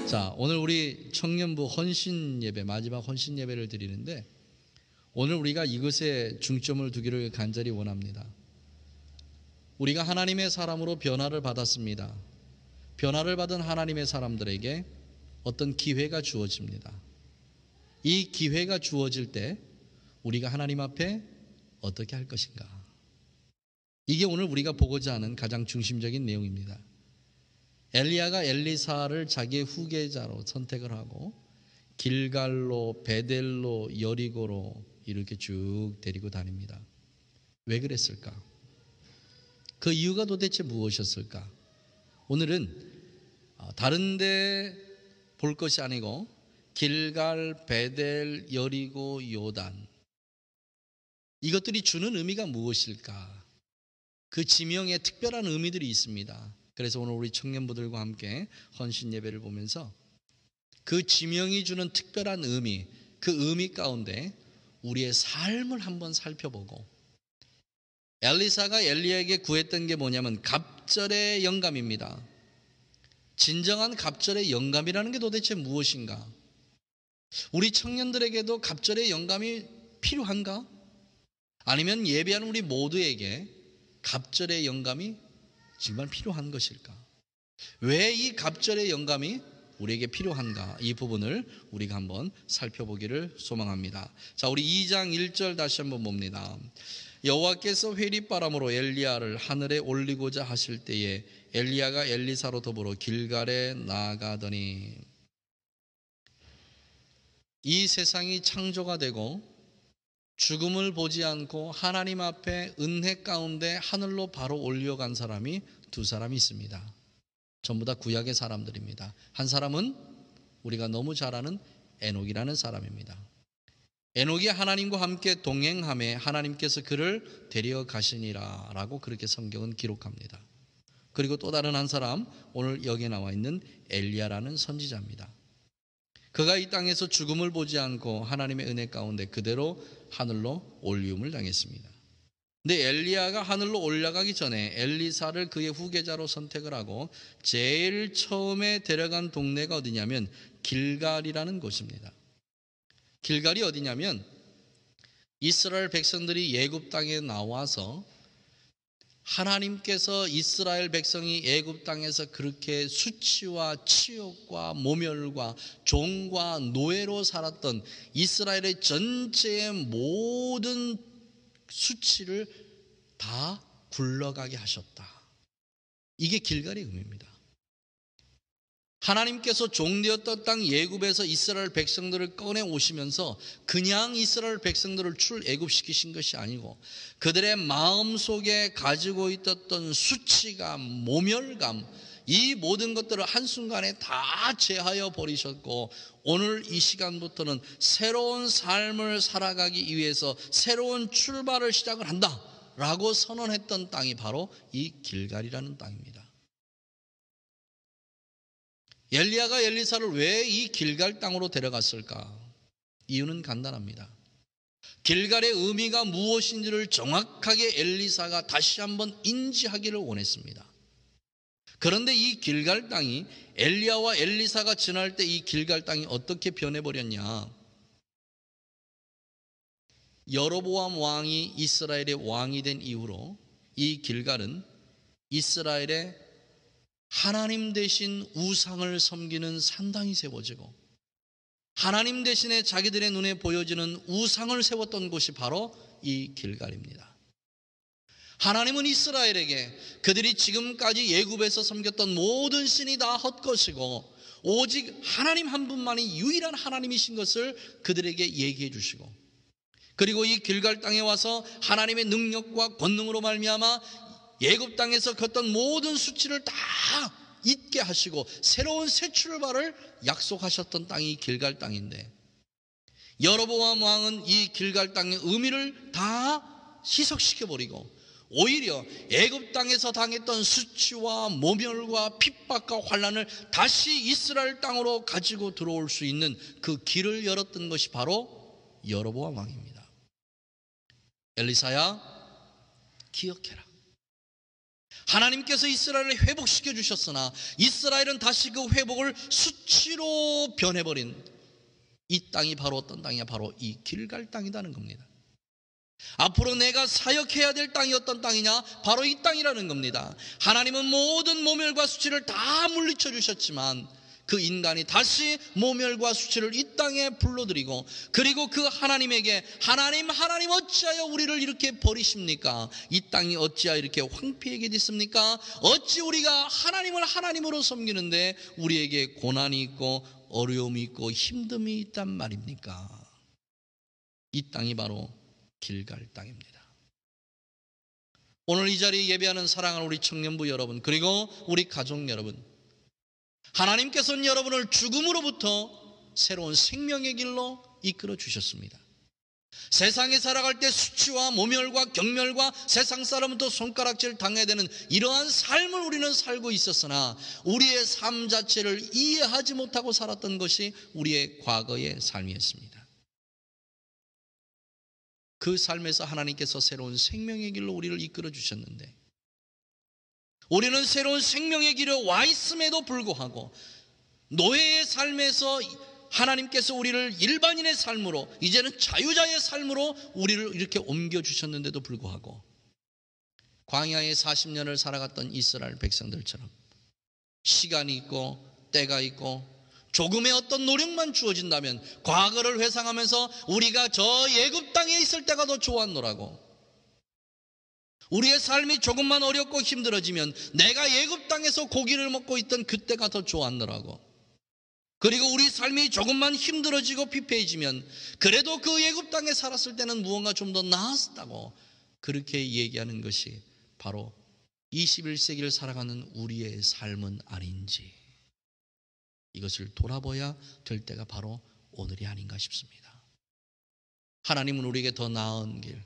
자, 오늘 우리 청년부 헌신 예배, 마지막 헌신 예배를 드리는데, 오늘 우리가 이것에 중점을 두기를 간절히 원합니다. 우리가 하나님의 사람으로 변화를 받았습니다. 변화를 받은 하나님의 사람들에게 어떤 기회가 주어집니다. 이 기회가 주어질 때 우리가 하나님 앞에 어떻게 할 것인가? 이게 오늘 우리가 보고자 하는 가장 중심적인 내용입니다. 엘리야가 엘리사를 자기의 후계자로 선택을 하고 길갈로, 베델로, 여리고로 이렇게 쭉 데리고 다닙니다. 왜 그랬을까? 그 이유가 도대체 무엇이었을까? 오늘은 다른 데 볼 것이 아니고 길갈, 베델, 여리고, 요단, 이것들이 주는 의미가 무엇일까? 그 지명에 특별한 의미들이 있습니다. 그래서 오늘 우리 청년부들과 함께 헌신 예배를 보면서 그 지명이 주는 특별한 의미, 그 의미 가운데 우리의 삶을 한번 살펴보고, 엘리사가 엘리야에게 구했던 게 뭐냐면 갑절의 영감입니다. 진정한 갑절의 영감이라는 게 도대체 무엇인가? 우리 청년들에게도 갑절의 영감이 필요한가? 아니면 예배하는 우리 모두에게 갑절의 영감이 정말 필요한 것일까? 왜 이 갑절의 영감이 우리에게 필요한가? 이 부분을 우리가 한번 살펴보기를 소망합니다. 자, 우리 2장 1절 다시 한번 봅니다. 여호와께서 회리바람으로 엘리야를 하늘에 올리고자 하실 때에 엘리야가 엘리사로 더불어 길갈에 나아가더니, 이 세상이 창조가 되고 죽음을 보지 않고 하나님 앞에 은혜 가운데 하늘로 바로 올려간 사람이 두 사람이 있습니다. 전부 다 구약의 사람들입니다. 한 사람은 우리가 너무 잘 아는 에녹이라는 사람입니다. 에녹이 하나님과 함께 동행하며 하나님께서 그를 데려가시니라 라고 그렇게 성경은 기록합니다. 그리고 또 다른 한 사람, 오늘 여기에 나와 있는 엘리야라는 선지자입니다. 그가 이 땅에서 죽음을 보지 않고 하나님의 은혜 가운데 그대로 하늘로 올리움을 당했습니다. 근데 엘리야가 하늘로 올라가기 전에 엘리사를 그의 후계자로 선택을 하고 제일 처음에 데려간 동네가 어디냐면 길갈이라는 곳입니다. 길갈이 어디냐면 이스라엘 백성들이 애굽 땅에 나와서 하나님께서 이스라엘 백성이 애굽 땅에서 그렇게 수치와 치욕과 모멸과 종과 노예로 살았던 이스라엘의 전체의 모든 수치를 다 굴러가게 하셨다. 이게 길갈의 의미입니다. 하나님께서 종되었던 땅 애굽에서 이스라엘 백성들을 꺼내 오시면서 그냥 이스라엘 백성들을 출애굽시키신 것이 아니고 그들의 마음속에 가지고 있었던 수치감, 모멸감, 이 모든 것들을 한순간에 다 제하여 버리셨고 오늘 이 시간부터는 새로운 삶을 살아가기 위해서 새로운 출발을 시작을 한다라고 선언했던 땅이 바로 이 길갈이라는 땅입니다. 엘리야가 엘리사를 왜 이 길갈 땅으로 데려갔을까? 이유는 간단합니다. 길갈의 의미가 무엇인지를 정확하게 엘리사가 다시 한번 인지하기를 원했습니다. 그런데 이 길갈 땅이 엘리야와 엘리사가 지날 때 이 길갈 땅이 어떻게 변해버렸냐? 여로보암 왕이 이스라엘의 왕이 된 이후로 이 길갈은 이스라엘의 하나님 대신 우상을 섬기는 산당이 세워지고 하나님 대신에 자기들의 눈에 보여지는 우상을 세웠던 곳이 바로 이 길갈입니다. 하나님은 이스라엘에게 그들이 지금까지 애굽에서 섬겼던 모든 신이 다 헛것이고 오직 하나님 한 분만이 유일한 하나님이신 것을 그들에게 얘기해 주시고, 그리고 이 길갈 땅에 와서 하나님의 능력과 권능으로 말미암아 애굽 땅에서 겪었던 모든 수치를 다 잊게 하시고 새로운 새 출발을 약속하셨던 땅이 길갈 땅인데, 여로보암 왕은 이 길갈 땅의 의미를 다 희석시켜버리고 오히려 애굽 땅에서 당했던 수치와 모멸과 핍박과 환난을 다시 이스라엘 땅으로 가지고 들어올 수 있는 그 길을 열었던 것이 바로 여로보암 왕입니다. 엘리사야, 기억해라. 하나님께서 이스라엘을 회복시켜 주셨으나 이스라엘은 다시 그 회복을 수치로 변해버린 이 땅이 바로 어떤 땅이냐? 바로 이 길갈 땅이라는 겁니다. 앞으로 내가 사역해야 될 땅이 어떤 땅이냐? 바로 이 땅이라는 겁니다. 하나님은 모든 모멸과 수치를 다 물리쳐 주셨지만 그 인간이 다시 모멸과 수치를 이 땅에 불러들이고, 그리고 그 하나님에게 하나님 어찌하여 우리를 이렇게 버리십니까? 이 땅이 어찌하여 이렇게 황폐하게 됐습니까? 어찌 우리가 하나님을 하나님으로 섬기는데 우리에게 고난이 있고 어려움이 있고 힘듦이 있단 말입니까? 이 땅이 바로 길갈 땅입니다. 오늘 이 자리에 예배하는 사랑하는 우리 청년부 여러분, 그리고 우리 가족 여러분, 하나님께서는 여러분을 죽음으로부터 새로운 생명의 길로 이끌어 주셨습니다. 세상에 살아갈 때 수치와 모멸과 경멸과 세상 사람부터 손가락질 당해야 되는 이러한 삶을 우리는 살고 있었으나 우리의 삶 자체를 이해하지 못하고 살았던 것이 우리의 과거의 삶이었습니다. 그 삶에서 하나님께서 새로운 생명의 길로 우리를 이끌어 주셨는데, 우리는 새로운 생명의 길에 와 있음에도 불구하고 노예의 삶에서 하나님께서 우리를 일반인의 삶으로, 이제는 자유자의 삶으로 우리를 이렇게 옮겨주셨는데도 불구하고 광야에 40년을 살아갔던 이스라엘 백성들처럼 시간이 있고 때가 있고 조금의 어떤 노력만 주어진다면 과거를 회상하면서 우리가 저 애굽 땅에 있을 때가 더 좋았노라고, 우리의 삶이 조금만 어렵고 힘들어지면 내가 애굽 땅에서 고기를 먹고 있던 그때가 더 좋았노라고, 그리고 우리 삶이 조금만 힘들어지고 피폐해지면 그래도 그 애굽 땅에 살았을 때는 무언가 좀 더 나았다고 그렇게 얘기하는 것이 바로 21세기를 살아가는 우리의 삶은 아닌지, 이것을 돌아봐야 될 때가 바로 오늘이 아닌가 싶습니다. 하나님은 우리에게 더 나은 길,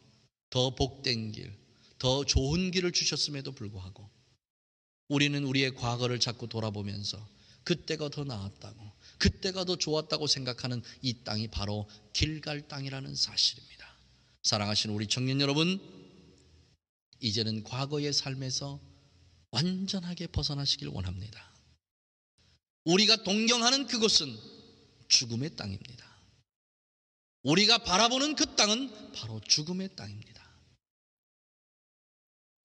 더 복된 길, 더 좋은 길을 주셨음에도 불구하고 우리는 우리의 과거를 자꾸 돌아보면서 그때가 더 나았다고, 그때가 더 좋았다고 생각하는 이 땅이 바로 길갈 땅이라는 사실입니다. 사랑하시는 우리 청년 여러분, 이제는 과거의 삶에서 완전하게 벗어나시길 원합니다. 우리가 동경하는 그곳은 죽음의 땅입니다. 우리가 바라보는 그 땅은 바로 죽음의 땅입니다.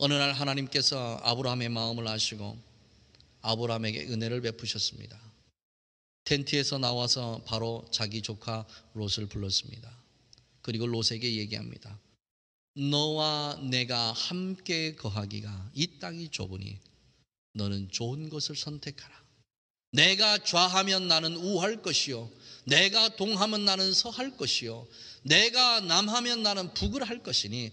어느 날 하나님께서 아브라함의 마음을 아시고 아브라함에게 은혜를 베푸셨습니다. 텐트에서 나와서 바로 자기 조카 롯을 불렀습니다. 그리고 롯에게 얘기합니다. 너와 내가 함께 거하기가 이 땅이 좁으니 너는 좋은 것을 선택하라. 내가 좌하면 나는 우할 것이요, 내가 동하면 나는 서할 것이요, 내가 남하면 나는 북을 할 것이니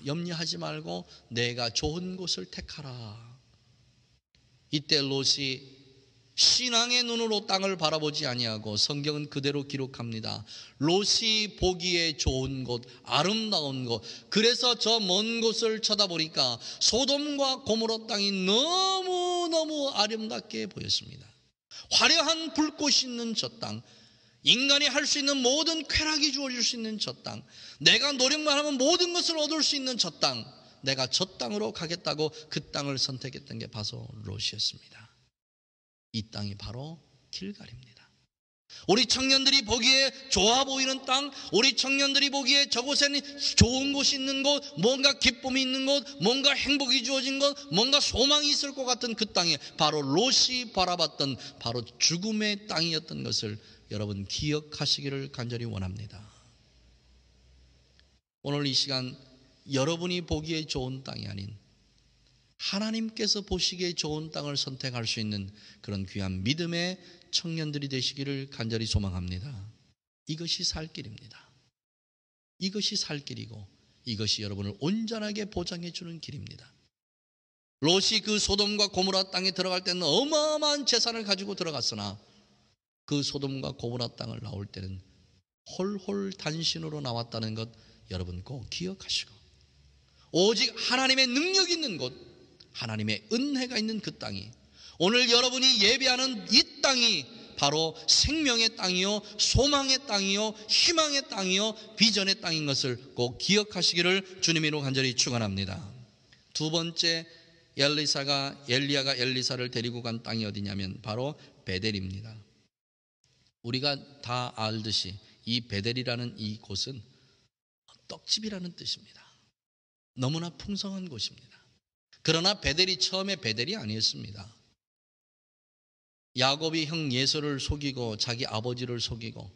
염려하지 말고 내가 좋은 곳을 택하라. 이때 롯이 신앙의 눈으로 땅을 바라보지 아니하고, 성경은 그대로 기록합니다. 롯이 보기에 좋은 곳, 아름다운 곳, 그래서 저 먼 곳을 쳐다보니까 소돔과 고모라 땅이 너무너무 아름답게 보였습니다. 화려한 불꽃이 있는 저 땅, 인간이 할 수 있는 모든 쾌락이 주어질 수 있는 저 땅, 내가 노력만 하면 모든 것을 얻을 수 있는 저 땅, 내가 저 땅으로 가겠다고 그 땅을 선택했던 게 바로 롯이었습니다. 이 땅이 바로 길갈입니다. 우리 청년들이 보기에 좋아 보이는 땅, 우리 청년들이 보기에 저곳에는 좋은 곳이 있는 곳, 뭔가 기쁨이 있는 곳, 뭔가 행복이 주어진 곳, 뭔가 소망이 있을 것 같은 그 땅에 바로 롯이 바라봤던 바로 죽음의 땅이었던 것을 여러분 기억하시기를 간절히 원합니다. 오늘 이 시간 여러분이 보기에 좋은 땅이 아닌 하나님께서 보시기에 좋은 땅을 선택할 수 있는 그런 귀한 믿음의 청년들이 되시기를 간절히 소망합니다. 이것이 살 길입니다. 이것이 살 길이고 이것이 여러분을 온전하게 보장해 주는 길입니다. 롯이 그 소돔과 고모라 땅에 들어갈 때는 어마어마한 재산을 가지고 들어갔으나 그 소돔과 고모라 땅을 나올 때는 홀홀 단신으로 나왔다는 것 여러분 꼭 기억하시고, 오직 하나님의 능력이 있는 곳, 하나님의 은혜가 있는 그 땅이, 오늘 여러분이 예배하는 이 땅이 바로 생명의 땅이요, 소망의 땅이요, 희망의 땅이요, 비전의 땅인 것을 꼭 기억하시기를 주님으로 간절히 축원합니다. 두 번째, 엘리야가 엘리사를 데리고 간 땅이 어디냐면 바로 베델입니다. 우리가 다 알듯이 이 베델이라는 이 곳은 떡집이라는 뜻입니다. 너무나 풍성한 곳입니다. 그러나 베델이 처음에 베델이 아니었습니다. 야곱이 형 예서를 속이고 자기 아버지를 속이고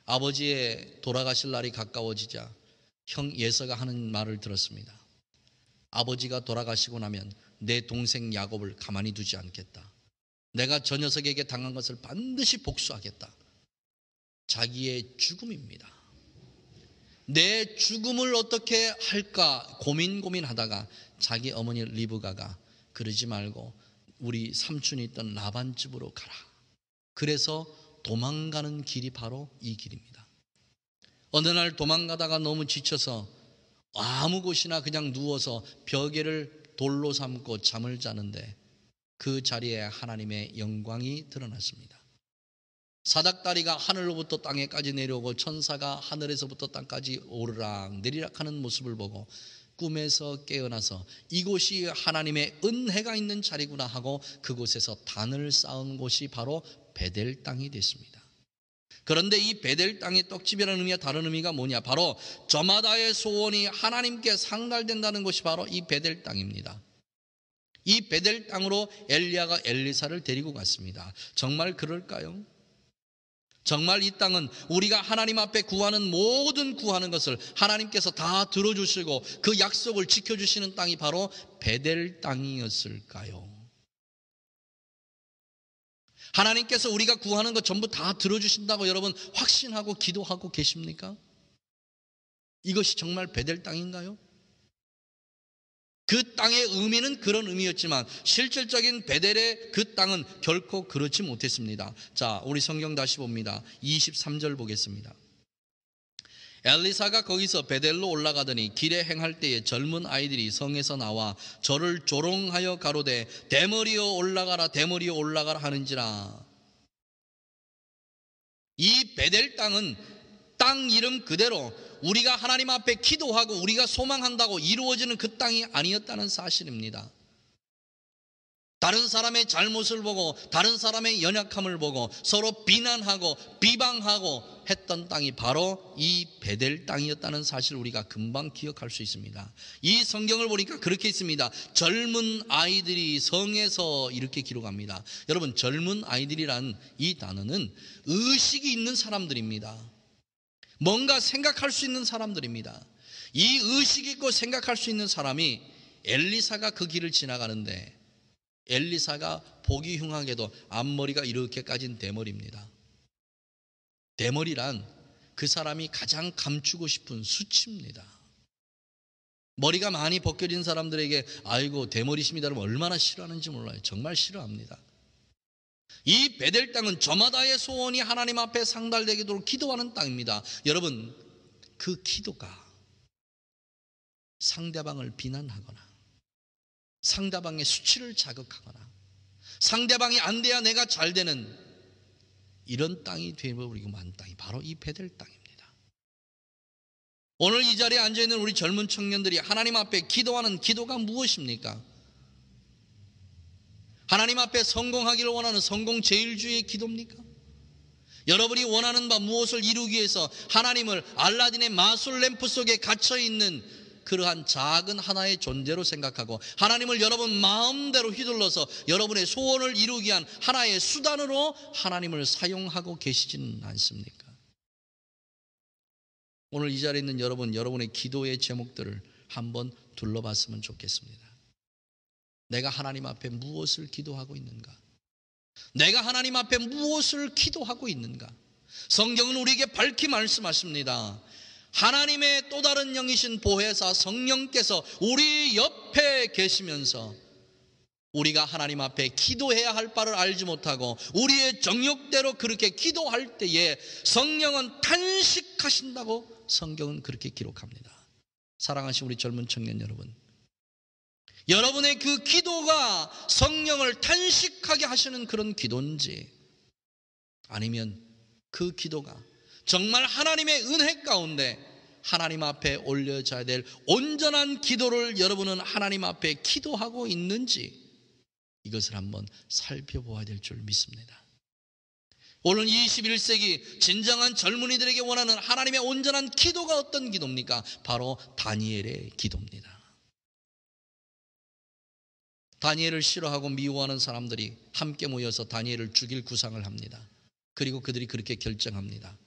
아버지의 돌아가실 날이 가까워지자 형 예서가 하는 말을 들었습니다. 아버지가 돌아가시고 나면 내 동생 야곱을 가만히 두지 않겠다. 내가 저 녀석에게 당한 것을 반드시 복수하겠다. 자기의 죽음입니다. 내 죽음을 어떻게 할까 고민하다가 자기 어머니 리브가가 그러지 말고 우리 삼촌이 있던 라반 집으로 가라. 그래서 도망가는 길이 바로 이 길입니다. 어느 날 도망가다가 너무 지쳐서 아무 곳이나 그냥 누워서 벽에를 돌로 삼고 잠을 자는데 그 자리에 하나님의 영광이 드러났습니다. 사닥다리가 하늘로부터 땅에까지 내려오고 천사가 하늘에서부터 땅까지 오르락 내리락 하는 모습을 보고 꿈에서 깨어나서 이곳이 하나님의 은혜가 있는 자리구나 하고 그곳에서 단을 쌓은 곳이 바로 베델 땅이 됐습니다. 그런데 이 베델 땅의 떡집이라는 의미와 다른 의미가 뭐냐? 바로 저마다의 소원이 하나님께 상달된다는 것이 바로 이 베델 땅입니다. 이 베델 땅으로 엘리야가 엘리사를 데리고 갔습니다. 정말 그럴까요? 정말 이 땅은 우리가 하나님 앞에 구하는 모든 구하는 것을 하나님께서 다 들어주시고 그 약속을 지켜주시는 땅이 바로 베델 땅이었을까요? 하나님께서 우리가 구하는 것 전부 다 들어주신다고 여러분 확신하고 기도하고 계십니까? 이것이 정말 베델 땅인가요? 그 땅의 의미는 그런 의미였지만 실질적인 베델의 그 땅은 결코 그렇지 못했습니다. 자, 우리 성경 다시 봅니다. 23절 보겠습니다. 엘리사가 거기서 베델로 올라가더니 길에 행할 때에 젊은 아이들이 성에서 나와 저를 조롱하여 가로되 대머리여 올라가라 대머리여 올라가라 하는지라. 이 베델 땅은 땅 이름 그대로 우리가 하나님 앞에 기도하고 우리가 소망한다고 이루어지는 그 땅이 아니었다는 사실입니다. 다른 사람의 잘못을 보고 다른 사람의 연약함을 보고 서로 비난하고 비방하고 했던 땅이 바로 이 베델 땅이었다는 사실을 우리가 금방 기억할 수 있습니다. 이 성경을 보니까 그렇게 있습니다. 젊은 아이들이 성에서 이렇게 기록합니다. 여러분, 젊은 아이들이란 이 단어는 의식이 있는 사람들입니다. 뭔가 생각할 수 있는 사람들입니다. 이 의식 있고 생각할 수 있는 사람이 엘리사가 그 길을 지나가는데 엘리사가 보기 흉하게도 앞머리가 이렇게까지는 대머리입니다. 대머리란 그 사람이 가장 감추고 싶은 수치입니다. 머리가 많이 벗겨진 사람들에게 아이고 대머리십니다 그러면 얼마나 싫어하는지 몰라요. 정말 싫어합니다. 이 베델 땅은 저마다의 소원이 하나님 앞에 상달되도록 기도하는 땅입니다. 여러분, 그 기도가 상대방을 비난하거나 상대방의 수치를 자극하거나 상대방이 안 돼야 내가 잘 되는 이런 땅이 되어버리고 만 땅이 바로 이 베델 땅입니다. 오늘 이 자리에 앉아있는 우리 젊은 청년들이 하나님 앞에 기도하는 기도가 무엇입니까? 하나님 앞에 성공하기를 원하는 성공 제일주의의 기도입니까? 여러분이 원하는 바 무엇을 이루기 위해서 하나님을 알라딘의 마술 램프 속에 갇혀있는 그러한 작은 하나의 존재로 생각하고 하나님을 여러분 마음대로 휘둘러서 여러분의 소원을 이루기 위한 하나의 수단으로 하나님을 사용하고 계시지는 않습니까? 오늘 이 자리에 있는 여러분, 여러분의 기도의 제목들을 한번 둘러봤으면 좋겠습니다. 내가 하나님 앞에 무엇을 기도하고 있는가? 내가 하나님 앞에 무엇을 기도하고 있는가? 성경은 우리에게 밝히 말씀하십니다. 하나님의 또 다른 영이신 보혜사 성령께서 우리 옆에 계시면서 우리가 하나님 앞에 기도해야 할 바를 알지 못하고 우리의 정욕대로 그렇게 기도할 때에 성령은 탄식하신다고 성경은 그렇게 기록합니다. 사랑하신 우리 젊은 청년 여러분, 여러분의 그 기도가 성령을 탄식하게 하시는 그런 기도인지 아니면 그 기도가 정말 하나님의 은혜 가운데 하나님 앞에 올려져야 될 온전한 기도를 여러분은 하나님 앞에 기도하고 있는지 이것을 한번 살펴보아야 될 줄 믿습니다. 오늘 21세기 진정한 젊은이들에게 원하는 하나님의 온전한 기도가 어떤 기도입니까? 바로 다니엘의 기도입니다. 다니엘을 싫어하고 미워하는 사람들이 함께 모여서 다니엘을 죽일 구상을 합니다. 그리고 그들이 그렇게 결정합니다.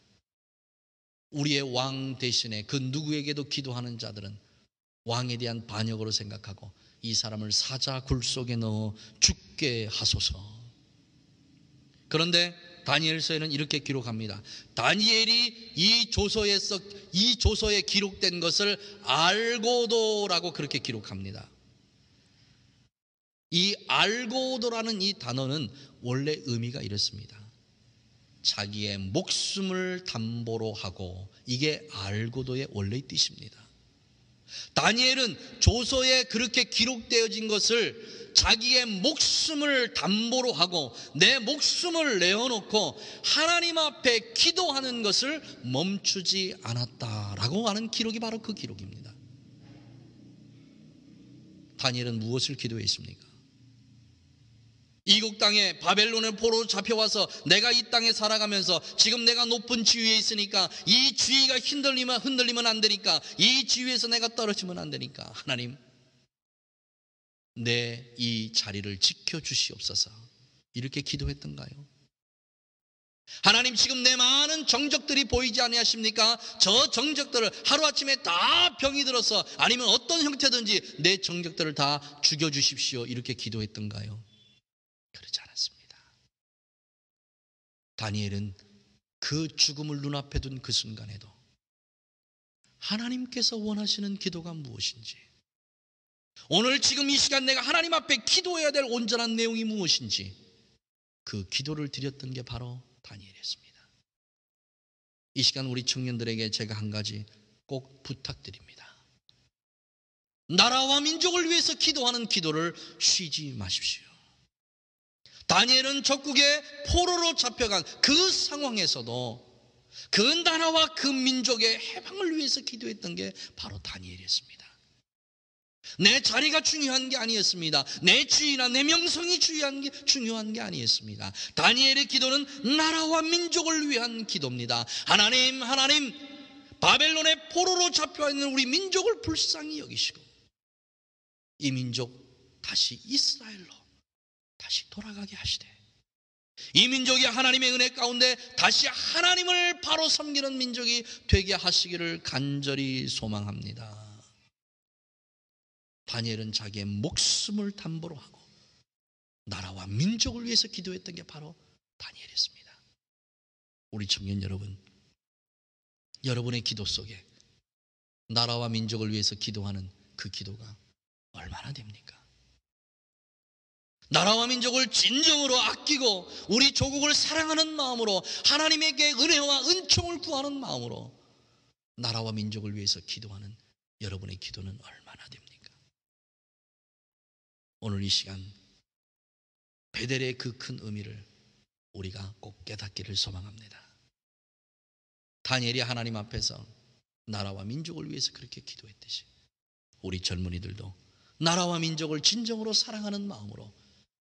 우리의 왕 대신에 그 누구에게도 기도하는 자들은 왕에 대한 반역으로 생각하고 이 사람을 사자 굴 속에 넣어 죽게 하소서. 그런데 다니엘서에는 이렇게 기록합니다. 다니엘이 이 조서에 기록된 것을 알고도라고 그렇게 기록합니다. 이 알고도라는 이 단어는 원래 의미가 이렇습니다. 자기의 목숨을 담보로 하고, 이게 알고도의 원래의 뜻입니다. 다니엘은 조서에 그렇게 기록되어진 것을 자기의 목숨을 담보로 하고 내 목숨을 내어놓고 하나님 앞에 기도하는 것을 멈추지 않았다라고 하는 기록이 바로 그 기록입니다. 다니엘은 무엇을 기도했습니까? 이국 땅에 바벨론의 포로로 잡혀와서 내가 이 땅에 살아가면서 지금 내가 높은 지위에 있으니까 이 지위가 흔들리면 안 되니까, 이 지위에서 내가 떨어지면 안 되니까 하나님 내 이 자리를 지켜주시옵소서, 이렇게 기도했던가요? 하나님 지금 내 많은 정적들이 보이지 아니하십니까? 저 정적들을 하루아침에 다 병이 들어서 아니면 어떤 형태든지 내 정적들을 다 죽여주십시오, 이렇게 기도했던가요? 그렇지 않았습니다. 다니엘은 그 죽음을 눈앞에 둔 그 순간에도 하나님께서 원하시는 기도가 무엇인지, 오늘 지금 이 시간 내가 하나님 앞에 기도해야 될 온전한 내용이 무엇인지 그 기도를 드렸던 게 바로 다니엘이었습니다. 이 시간 우리 청년들에게 제가 한 가지 꼭 부탁드립니다. 나라와 민족을 위해서 기도하는 기도를 쉬지 마십시오. 다니엘은 적국의 포로로 잡혀간 그 상황에서도 그 나라와 그 민족의 해방을 위해서 기도했던 게 바로 다니엘이었습니다. 내 자리가 중요한 게 아니었습니다. 내 지위나 내 명성이 중요한 게 아니었습니다. 다니엘의 기도는 나라와 민족을 위한 기도입니다. 하나님, 바벨론의 포로로 잡혀있는 우리 민족을 불쌍히 여기시고 이 민족 다시 이스라엘로 다시 돌아가게 하시되, 이 민족이 하나님의 은혜 가운데 다시 하나님을 바로 섬기는 민족이 되게 하시기를 간절히 소망합니다. 다니엘은 자기의 목숨을 담보로 하고 나라와 민족을 위해서 기도했던 게 바로 다니엘이었습니다. 우리 청년 여러분, 여러분의 기도 속에 나라와 민족을 위해서 기도하는 그 기도가 얼마나 됩니까? 나라와 민족을 진정으로 아끼고 우리 조국을 사랑하는 마음으로 하나님에게 은혜와 은총을 구하는 마음으로 나라와 민족을 위해서 기도하는 여러분의 기도는 얼마나 됩니까? 오늘 이 시간 베델의 그 큰 의미를 우리가 꼭 깨닫기를 소망합니다. 다니엘이 하나님 앞에서 나라와 민족을 위해서 그렇게 기도했듯이 우리 젊은이들도 나라와 민족을 진정으로 사랑하는 마음으로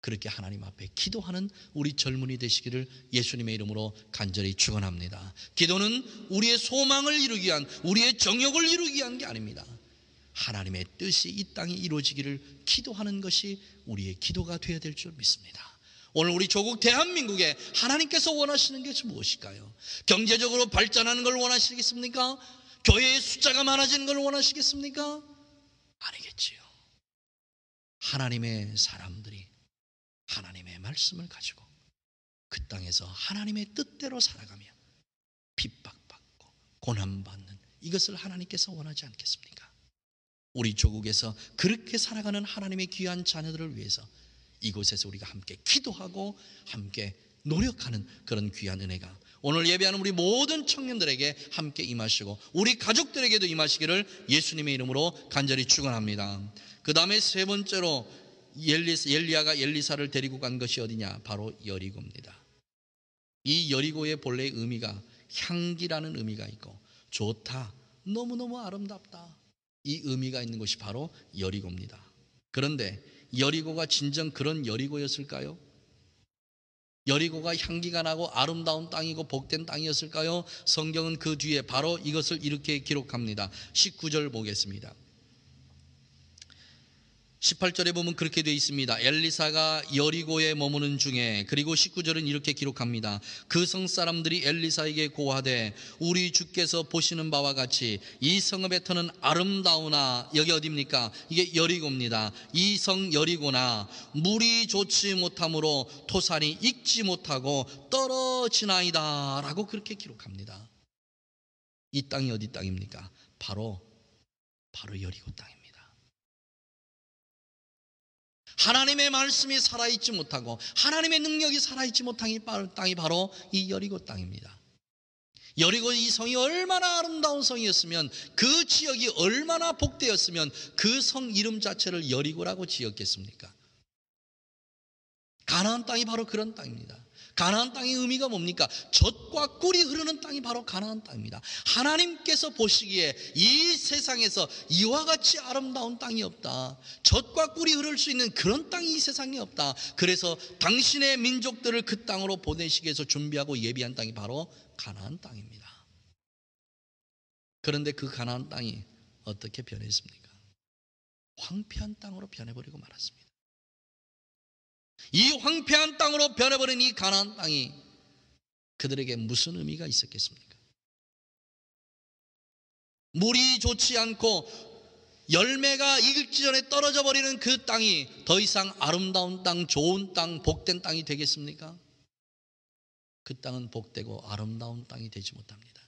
그렇게 하나님 앞에 기도하는 우리 젊은이 되시기를 예수님의 이름으로 간절히 축원합니다. 기도는 우리의 소망을 이루기 위한, 우리의 정욕을 이루기 위한 게 아닙니다. 하나님의 뜻이 이 땅에 이루어지기를 기도하는 것이 우리의 기도가 되어야 될 줄 믿습니다. 오늘 우리 조국 대한민국에 하나님께서 원하시는 것이 무엇일까요? 경제적으로 발전하는 걸 원하시겠습니까? 교회의 숫자가 많아지는 걸 원하시겠습니까? 아니겠지요. 하나님의 사람들이 하나님의 말씀을 가지고 그 땅에서 하나님의 뜻대로 살아가며 핍박받고 고난받는 이것을 하나님께서 원하지 않겠습니까? 우리 조국에서 그렇게 살아가는 하나님의 귀한 자녀들을 위해서 이곳에서 우리가 함께 기도하고 함께 노력하는 그런 귀한 은혜가 오늘 예배하는 우리 모든 청년들에게 함께 임하시고 우리 가족들에게도 임하시기를 예수님의 이름으로 간절히 축원합니다. 그 다음에 세 번째로 엘리야가 엘리사를 데리고 간 것이 어디냐? 바로 여리고입니다. 이 여리고의 본래의 의미가 향기라는 의미가 있고 좋다, 너무너무 아름답다, 이 의미가 있는 곳이 바로 여리고입니다. 그런데 여리고가 진정 그런 여리고였을까요? 여리고가 향기가 나고 아름다운 땅이고 복된 땅이었을까요? 성경은 그 뒤에 바로 이것을 이렇게 기록합니다. 19절 보겠습니다. 18절에 보면 그렇게 되어 있습니다. 엘리사가 여리고에 머무는 중에, 그리고 19절은 이렇게 기록합니다. 그 성 사람들이 엘리사에게 고하되 우리 주께서 보시는 바와 같이 이 성읍의 터는 아름다우나, 여기 어디입니까? 이게 여리고입니다. 이 성 여리고나 물이 좋지 못하므로 토산이 익지 못하고 떨어지나이다 라고 그렇게 기록합니다. 이 땅이 어디 땅입니까? 바로 여리고 땅입니다. 하나님의 말씀이 살아있지 못하고 하나님의 능력이 살아있지 못한 땅이 바로 이 여리고 땅입니다. 여리고 이 성이 얼마나 아름다운 성이었으면, 그 지역이 얼마나 복되었으면 그 성 이름 자체를 여리고라고 지었겠습니까? 가나안 땅이 바로 그런 땅입니다. 가나안 땅의 의미가 뭡니까? 젖과 꿀이 흐르는 땅이 바로 가나안 땅입니다. 하나님께서 보시기에 이 세상에서 이와 같이 아름다운 땅이 없다, 젖과 꿀이 흐를 수 있는 그런 땅이 이 세상에 없다. 그래서 당신의 민족들을 그 땅으로 보내시기 위해서 준비하고 예비한 땅이 바로 가나안 땅입니다. 그런데 그 가나안 땅이 어떻게 변했습니까? 황폐한 땅으로 변해버리고 말았습니다. 이 황폐한 땅으로 변해버린 이 가나안 땅이 그들에게 무슨 의미가 있었겠습니까? 물이 좋지 않고 열매가 익기 전에 떨어져 버리는 그 땅이 더 이상 아름다운 땅, 좋은 땅, 복된 땅이 되겠습니까? 그 땅은 복되고 아름다운 땅이 되지 못합니다.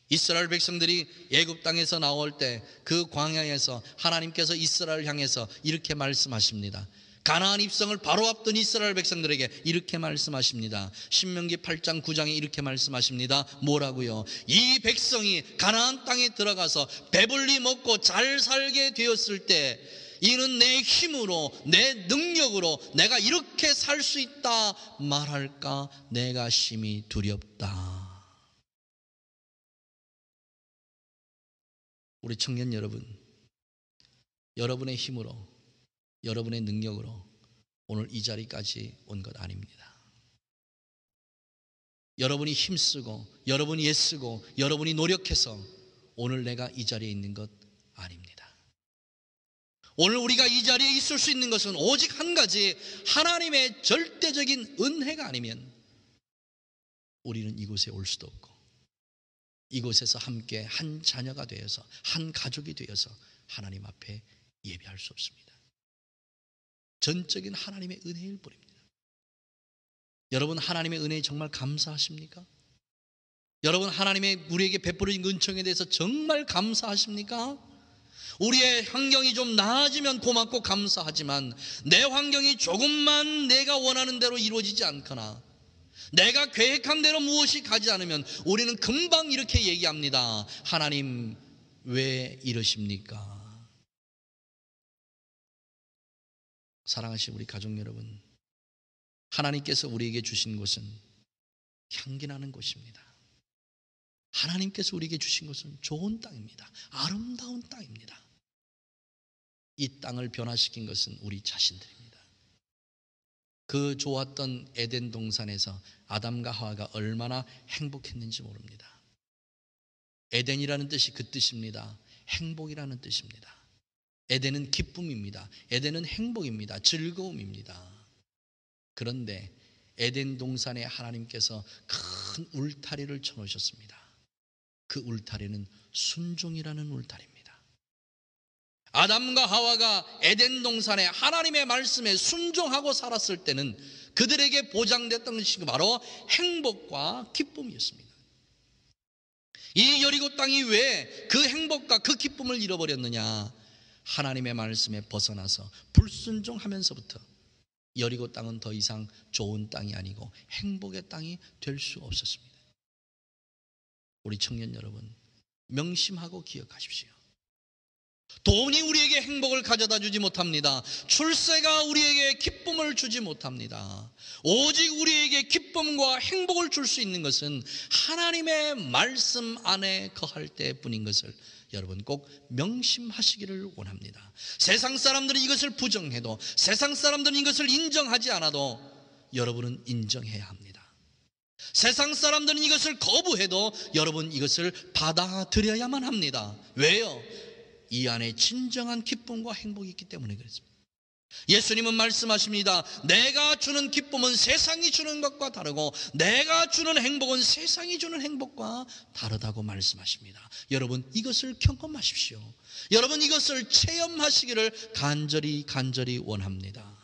이스라엘 백성들이 애굽 땅에서 나올 때 그 광야에서 하나님께서 이스라엘을 향해서 이렇게 말씀하십니다. 가나안 입성을 바로 앞둔 이스라엘 백성들에게 이렇게 말씀하십니다. 신명기 8장 9장에 이렇게 말씀하십니다. 뭐라고요? 이 백성이 가나안 땅에 들어가서 배불리 먹고 잘 살게 되었을 때 이는 내 힘으로, 내 능력으로 내가 이렇게 살 수 있다 말할까 내가 심히 두렵다. 우리 청년 여러분, 여러분의 힘으로, 여러분의 능력으로 오늘 이 자리까지 온 것 아닙니다. 여러분이 힘쓰고 여러분이 애쓰고 여러분이 노력해서 오늘 내가 이 자리에 있는 것 아닙니다. 오늘 우리가 이 자리에 있을 수 있는 것은 오직 한 가지, 하나님의 절대적인 은혜가 아니면 우리는 이곳에 올 수도 없고, 이곳에서 함께 한 자녀가 되어서, 한 가족이 되어서 하나님 앞에 예배할 수 없습니다. 전적인 하나님의 은혜일 뿐입니다. 여러분, 하나님의 은혜에 정말 감사하십니까? 여러분, 하나님의 우리에게 베풀어진 은총에 대해서 정말 감사하십니까? 우리의 환경이 좀 나아지면 고맙고 감사하지만, 내 환경이 조금만 내가 원하는 대로 이루어지지 않거나 내가 계획한 대로 무엇이 가지 않으면 우리는 금방 이렇게 얘기합니다. 하나님 왜 이러십니까? 사랑하신 우리 가족 여러분, 하나님께서 우리에게 주신 곳은 향기나는 곳입니다. 하나님께서 우리에게 주신 것은 좋은 땅입니다. 아름다운 땅입니다. 이 땅을 변화시킨 것은 우리 자신들입니다. 그 좋았던 에덴 동산에서 아담과 하와가 얼마나 행복했는지 모릅니다. 에덴이라는 뜻이 그 뜻입니다. 행복이라는 뜻입니다. 에덴은 기쁨입니다. 에덴은 행복입니다. 즐거움입니다. 그런데 에덴 동산에 하나님께서 큰 울타리를 쳐놓으셨습니다. 그 울타리는 순종이라는 울타리입니다. 아담과 하와가 에덴 동산에 하나님의 말씀에 순종하고 살았을 때는 그들에게 보장됐던 것이 바로 행복과 기쁨이었습니다. 이 여리고 땅이 왜 그 행복과 그 기쁨을 잃어버렸느냐? 하나님의 말씀에 벗어나서 불순종하면서부터 여리고 땅은 더 이상 좋은 땅이 아니고 행복의 땅이 될 수 없었습니다. 우리 청년 여러분, 명심하고 기억하십시오. 돈이 우리에게 행복을 가져다 주지 못합니다. 출세가 우리에게 기쁨을 주지 못합니다. 오직 우리에게 기쁨과 행복을 줄 수 있는 것은 하나님의 말씀 안에 거할 때뿐인 것을 여러분 꼭 명심하시기를 원합니다. 세상 사람들은 이것을 부정해도, 세상 사람들은 이것을 인정하지 않아도 여러분은 인정해야 합니다. 세상 사람들은 이것을 거부해도 여러분 이것을 받아들여야만 합니다. 왜요? 이 안에 진정한 기쁨과 행복이 있기 때문에 그렇습니다. 예수님은 말씀하십니다. 내가 주는 기쁨은 세상이 주는 것과 다르고 내가 주는 행복은 세상이 주는 행복과 다르다고 말씀하십니다. 여러분 이것을 경험하십시오. 여러분 이것을 체험하시기를 간절히 원합니다.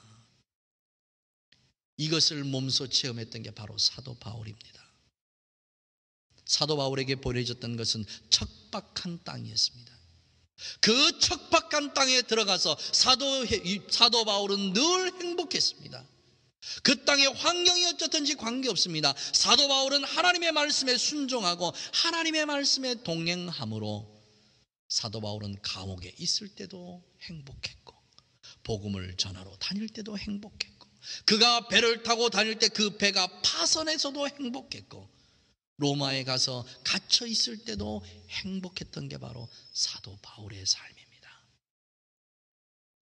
이것을 몸소 체험했던 게 바로 사도 바울입니다. 사도 바울에게 보내졌던 것은 척박한 땅이었습니다. 그 척박한 땅에 들어가서 사도 바울은 늘 행복했습니다. 그 땅의 환경이 어쨌든지 관계없습니다. 사도 바울은 하나님의 말씀에 순종하고 하나님의 말씀에 동행함으로 사도 바울은 감옥에 있을 때도 행복했고 복음을 전하러 다닐 때도 행복했고 그가 배를 타고 다닐 때 그 배가 파선해서도 행복했고 로마에 가서 갇혀 있을 때도 행복했던 게 바로 사도 바울의 삶입니다.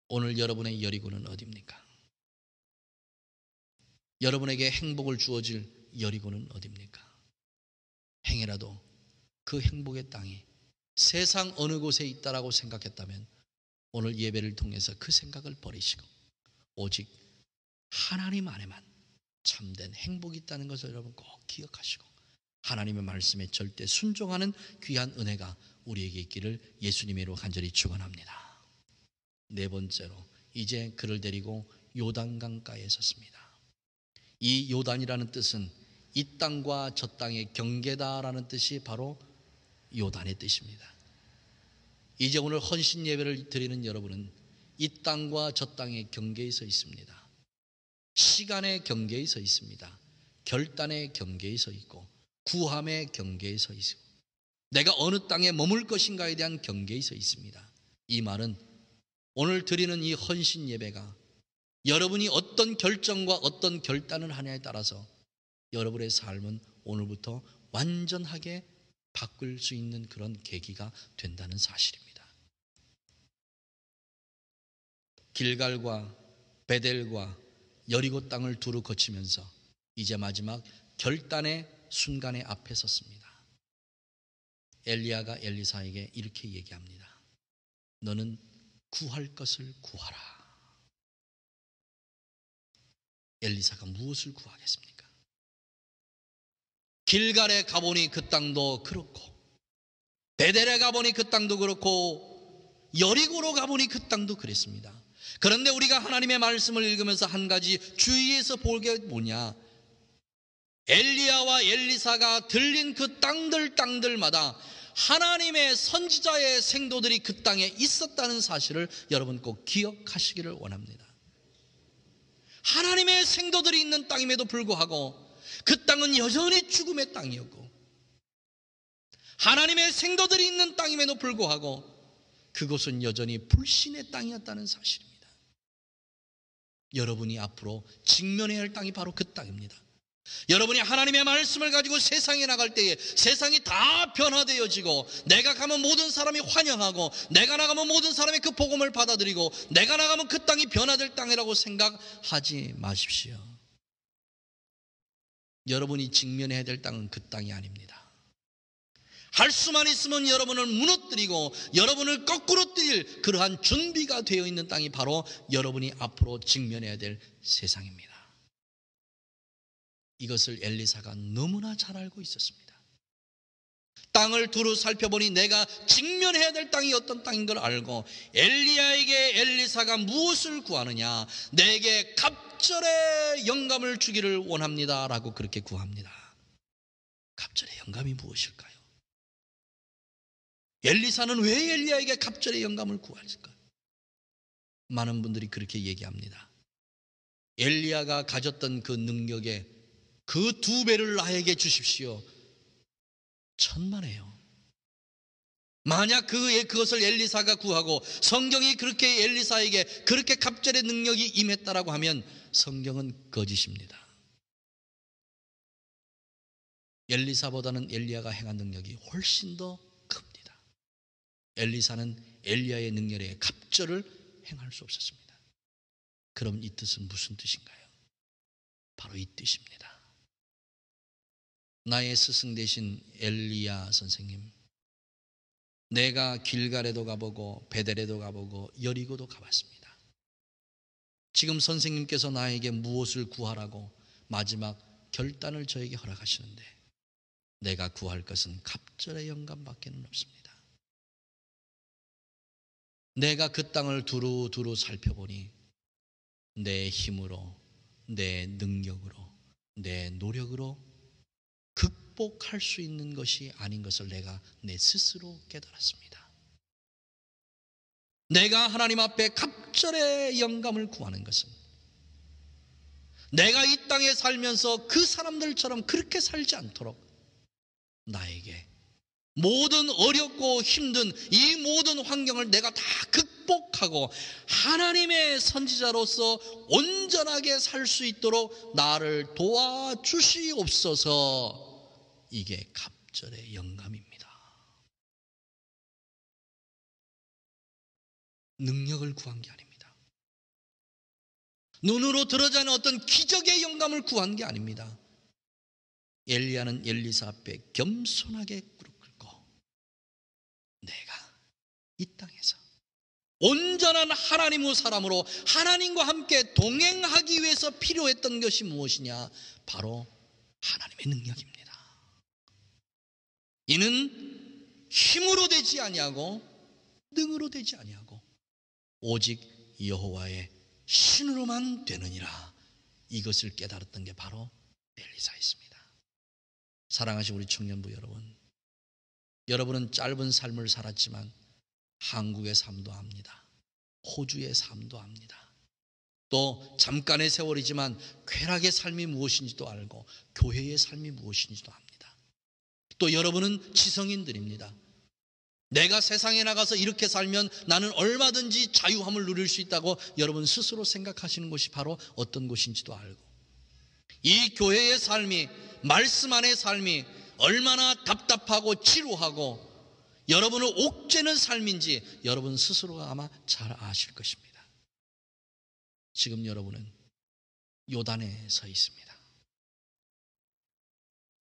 오늘 여러분의 여리고는 어디입니까? 여러분에게 행복을 주어질 여리고는 어디입니까? 행여라도 그 행복의 땅이 세상 어느 곳에 있다라고 생각했다면 오늘 예배를 통해서 그 생각을 버리시고 오직 하나님 안에만 참된 행복이 있다는 것을 여러분 꼭 기억하시고 하나님의 말씀에 절대 순종하는 귀한 은혜가 우리에게 있기를 예수님으로 간절히 축원합니다. 네 번째로 이제 그를 데리고 요단강가에 섰습니다. 이 요단이라는 뜻은 이 땅과 저 땅의 경계다라는 뜻이 바로 요단의 뜻입니다. 이제 오늘 헌신 예배를 드리는 여러분은 이 땅과 저 땅의 경계에 서 있습니다. 시간의 경계에 서 있습니다. 결단의 경계에 서 있고 구함의 경계에 서 있고 내가 어느 땅에 머물 것인가에 대한 경계에 서 있습니다. 이 말은 오늘 드리는 이 헌신 예배가 여러분이 어떤 결정과 어떤 결단을 하냐에 따라서 여러분의 삶은 오늘부터 완전하게 바꿀 수 있는 그런 계기가 된다는 사실입니다. 길갈과 베델과 여리고 땅을 두루 거치면서 이제 마지막 결단의 순간에 앞에 섰습니다. 엘리야가 엘리사에게 이렇게 얘기합니다. 너는 구할 것을 구하라. 엘리사가 무엇을 구하겠습니까? 길갈에 가보니 그 땅도 그렇고 베델에 가보니 그 땅도 그렇고 여리고로 가보니 그 땅도 그랬습니다. 그런데 우리가 하나님의 말씀을 읽으면서 한 가지 주의해서 볼 게 뭐냐, 엘리야와 엘리사가 들린 그 땅들마다 하나님의 선지자의 생도들이 그 땅에 있었다는 사실을 여러분 꼭 기억하시기를 원합니다. 하나님의 생도들이 있는 땅임에도 불구하고 그 땅은 여전히 죽음의 땅이었고 하나님의 생도들이 있는 땅임에도 불구하고 그곳은 여전히 불신의 땅이었다는 사실입니다. 여러분이 앞으로 직면해야 할 땅이 바로 그 땅입니다. 여러분이 하나님의 말씀을 가지고 세상에 나갈 때에 세상이 다 변화되어지고 내가 가면 모든 사람이 환영하고 내가 나가면 모든 사람이 그 복음을 받아들이고 내가 나가면 그 땅이 변화될 땅이라고 생각하지 마십시오. 여러분이 직면해야 될 땅은 그 땅이 아닙니다. 할 수만 있으면 여러분을 무너뜨리고 여러분을 거꾸로 뛸 그러한 준비가 되어 있는 땅이 바로 여러분이 앞으로 직면해야 될 세상입니다. 이것을 엘리사가 너무나 잘 알고 있었습니다. 땅을 두루 살펴보니 내가 직면해야 될 땅이 어떤 땅인 걸 알고 엘리야에게 엘리사가 무엇을 구하느냐, 내게 갑절의 영감을 주기를 원합니다 라고 그렇게 구합니다. 갑절의 영감이 무엇일까요? 엘리사는 왜 엘리야에게 갑절의 영감을 구했을까요? 많은 분들이 그렇게 얘기합니다. 엘리야가 가졌던 그 능력에 그 2배를 나에게 주십시오. 천만에요. 만약 그것을 엘리사가 구하고 성경이 그렇게 엘리사에게 그렇게 갑절의 능력이 임했다라고 하면 성경은 거짓입니다. 엘리사보다는 엘리야가 행한 능력이 훨씬 더 큽니다. 엘리사는 엘리야의 능력에 갑절을 행할 수 없었습니다. 그럼 이 뜻은 무슨 뜻인가요? 바로 이 뜻입니다. 나의 스승 되신 엘리야 선생님, 내가 길갈에도 가보고 베델에도 가보고 여리고도 가봤습니다. 지금 선생님께서 나에게 무엇을 구하라고 마지막 결단을 저에게 허락하시는데 내가 구할 것은 갑절의 영감밖에는 없습니다. 내가 그 땅을 두루두루 살펴보니 내 힘으로, 내 능력으로, 내 노력으로 극복할 수 있는 것이 아닌 것을 내가 내 스스로 깨달았습니다. 내가 하나님 앞에 갑절의 영감을 구하는 것은 내가 이 땅에 살면서 그 사람들처럼 그렇게 살지 않도록 나에게 모든 어렵고 힘든 이 모든 환경을 내가 다 극복하고 하나님의 선지자로서 온전하게 살 수 있도록 나를 도와주시옵소서. 이게 갑절의 영감입니다. 능력을 구한 게 아닙니다. 눈으로 드러지 않은 어떤 기적의 영감을 구한 게 아닙니다. 엘리야는 엘리사 앞에 겸손하게 무릎 꿇고 내가 이 땅에서 온전한 하나님의 사람으로 하나님과 함께 동행하기 위해서 필요했던 것이 무엇이냐? 바로 하나님의 능력입니다. 이는 힘으로 되지 아니하고 능으로 되지 아니하고 오직 여호와의 신으로만 되느니라. 이것을 깨달았던 게 바로 엘리사였습니다. 사랑하신 우리 청년부 여러분, 여러분은 짧은 삶을 살았지만 한국의 삶도 압니다. 호주의 삶도 압니다. 또 잠깐의 세월이지만 쾌락의 삶이 무엇인지도 알고 교회의 삶이 무엇인지도 압니다. 또 여러분은 지성인들입니다. 내가 세상에 나가서 이렇게 살면 나는 얼마든지 자유함을 누릴 수 있다고 여러분 스스로 생각하시는 것이 바로 어떤 것인지도 알고 이 교회의 삶이, 말씀 안의 삶이 얼마나 답답하고 지루하고 여러분을 옥죄는 삶인지 여러분 스스로가 아마 잘 아실 것입니다. 지금 여러분은 요단에 서 있습니다.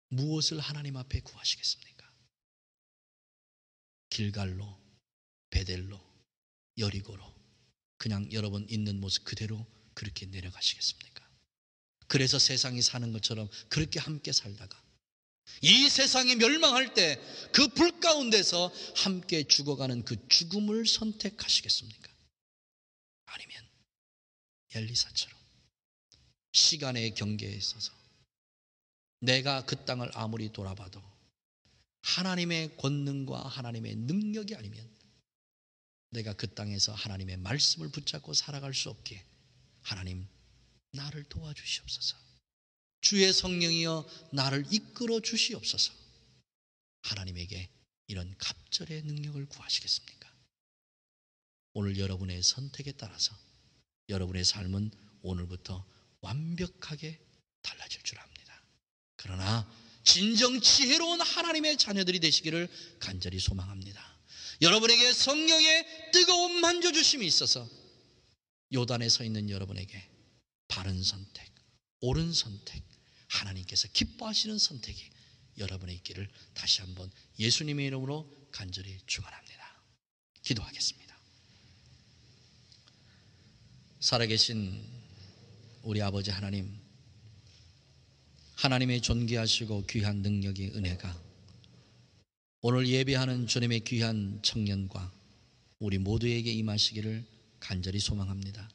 무엇을 하나님 앞에 구하시겠습니까? 길갈로, 베델로, 여리고로 그냥 여러분 있는 모습 그대로 그렇게 내려가시겠습니까? 그래서 세상이 사는 것처럼 그렇게 함께 살다가 이 세상이 멸망할 때 그 불 가운데서 함께 죽어가는 그 죽음을 선택하시겠습니까? 아니면 엘리사처럼 시간의 경계에 있어서 내가 그 땅을 아무리 돌아봐도 하나님의 권능과 하나님의 능력이 아니면 내가 그 땅에서 하나님의 말씀을 붙잡고 살아갈 수 없게 하나님 나를 도와주시옵소서. 주의 성령이여 나를 이끌어 주시옵소서. 하나님에게 이런 갑절의 능력을 구하시겠습니까? 오늘 여러분의 선택에 따라서 여러분의 삶은 오늘부터 완벽하게 달라질 줄 압니다. 그러나 진정 지혜로운 하나님의 자녀들이 되시기를 간절히 소망합니다. 여러분에게 성령의 뜨거운 만져주심이 있어서 요단에 서 있는 여러분에게 바른 선택, 옳은 선택, 하나님께서 기뻐하시는 선택이 여러분의 있기를 다시 한번 예수님의 이름으로 간절히 축원합니다. 기도하겠습니다. 살아계신 우리 아버지 하나님, 하나님의 존귀하시고 귀한 능력의 은혜가 오늘 예배하는 주님의 귀한 청년과 우리 모두에게 임하시기를 간절히 소망합니다.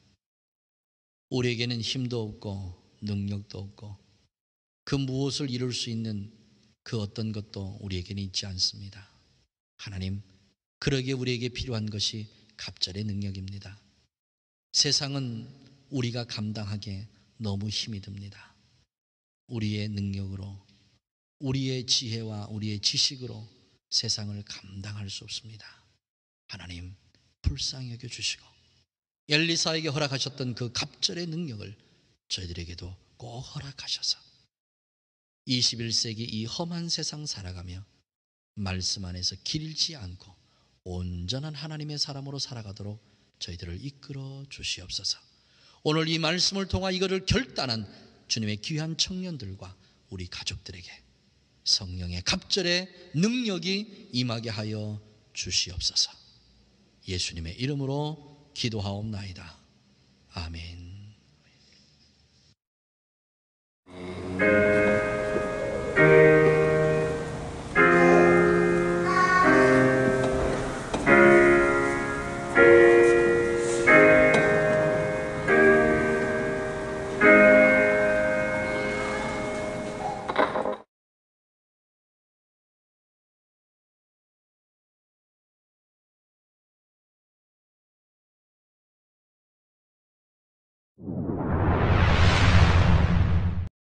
우리에게는 힘도 없고 능력도 없고 그 무엇을 이룰 수 있는 그 어떤 것도 우리에게는 있지 않습니다. 하나님, 그러기에 우리에게 필요한 것이 갑절의 능력입니다. 세상은 우리가 감당하기에 너무 힘이 듭니다. 우리의 능력으로, 우리의 지혜와 우리의 지식으로 세상을 감당할 수 없습니다. 하나님 불쌍히 여겨 주시고 엘리사에게 허락하셨던 그 갑절의 능력을 저희들에게도 꼭 허락하셔서 21세기 이 험한 세상 살아가며 말씀 안에서 길 잃지 않고 온전한 하나님의 사람으로 살아가도록 저희들을 이끌어 주시옵소서. 오늘 이 말씀을 통하 이거를 결단한 주님의 귀한 청년들과 우리 가족들에게 성령의 갑절의 능력이 임하게 하여 주시옵소서. 예수님의 이름으로 기도하옵나이다. 아멘.